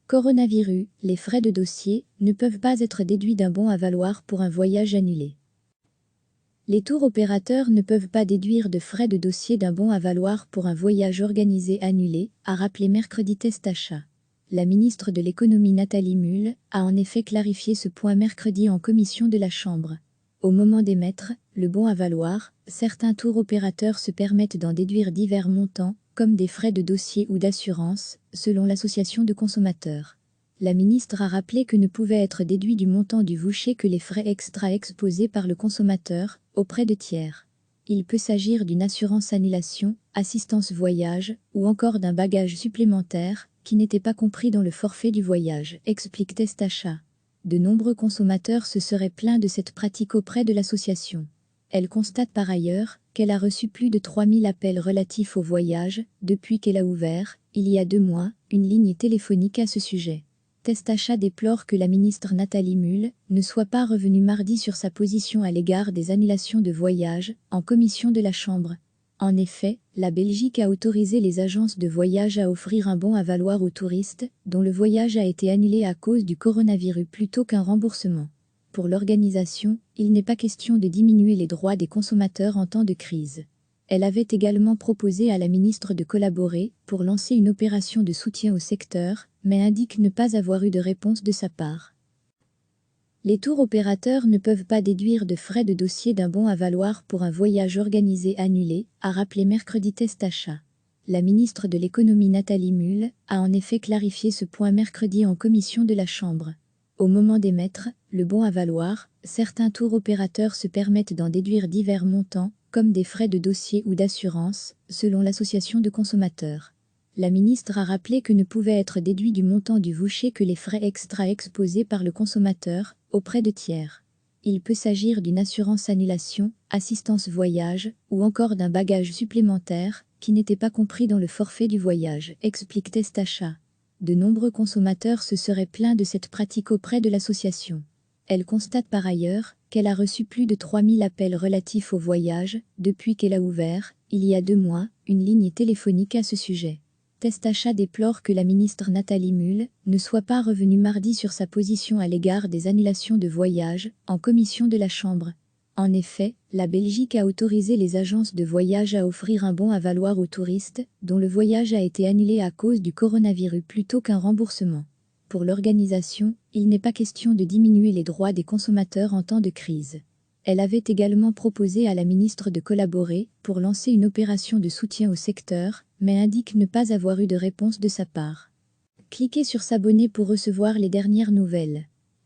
Coronavirus, les frais de dossier ne peuvent pas être déduits d'un bon à valoir pour un voyage annulé. Les tours opérateurs ne peuvent pas déduire de frais de dossier d'un bon à valoir pour un voyage organisé annulé, a rappelé mercredi Testacha. La ministre de l'économie Nathalie Mühl a en effet clarifié ce point mercredi en commission de la Chambre. Au moment d'émettre le bon à valoir, certains tours opérateurs se permettent d'en déduire divers montants, comme des frais de dossier ou d'assurance, selon l'association de consommateurs. La ministre a rappelé que ne pouvaient être déduits du montant du voucher que les frais extra exposés par le consommateur auprès de tiers. Il peut s'agir d'une assurance annulation, assistance voyage, ou encore d'un bagage supplémentaire, qui n'était pas compris dans le forfait du voyage, explique Testacha. De nombreux consommateurs se seraient plaints de cette pratique auprès de l'association. Elle constate par ailleurs qu'elle a reçu plus de 3000 appels relatifs au voyage depuis qu'elle a ouvert, il y a 2 mois, une ligne téléphonique à ce sujet. Testacha déplore que la ministre Nathalie Mühl ne soit pas revenue mardi sur sa position à l'égard des annulations de voyage en commission de la Chambre. En effet, la Belgique a autorisé les agences de voyage à offrir un bon à valoir aux touristes dont le voyage a été annulé à cause du coronavirus plutôt qu'un remboursement. Pour l'organisation, il n'est pas question de diminuer les droits des consommateurs en temps de crise. Elle avait également proposé à la ministre de collaborer pour lancer une opération de soutien au secteur, mais indique ne pas avoir eu de réponse de sa part. Les tours opérateurs ne peuvent pas déduire de frais de dossier d'un bon à valoir pour un voyage organisé annulé, a rappelé mercredi Testacha. La ministre de l'économie Nathalie Mühl a en effet clarifié ce point mercredi en commission de la Chambre. Au moment d'émettre le bon à valoir, certains tours opérateurs se permettent d'en déduire divers montants, comme des frais de dossier ou d'assurance, selon l'association de consommateurs. La ministre a rappelé que ne pouvaient être déduits du montant du voucher que les frais extra exposés par le consommateur auprès de tiers. Il peut s'agir d'une assurance annulation, assistance voyage, ou encore d'un bagage supplémentaire, qui n'était pas compris dans le forfait du voyage, explique Testacha. De nombreux consommateurs se seraient plaints de cette pratique auprès de l'association. Elle constate par ailleurs qu'elle a reçu plus de 3000 appels relatifs au voyage depuis qu'elle a ouvert, il y a 2 mois, une ligne téléphonique à ce sujet. Testacha déplore que la ministre Nathalie Mühl ne soit pas revenue mardi sur sa position à l'égard des annulations de voyage en commission de la Chambre. En effet, la Belgique a autorisé les agences de voyage à offrir un bon à valoir aux touristes dont le voyage a été annulé à cause du coronavirus plutôt qu'un remboursement. Pour l'organisation, il n'est pas question de diminuer les droits des consommateurs en temps de crise. Elle avait également proposé à la ministre de collaborer pour lancer une opération de soutien au secteur, mais indique ne pas avoir eu de réponse de sa part. Cliquez sur s'abonner pour recevoir les dernières nouvelles.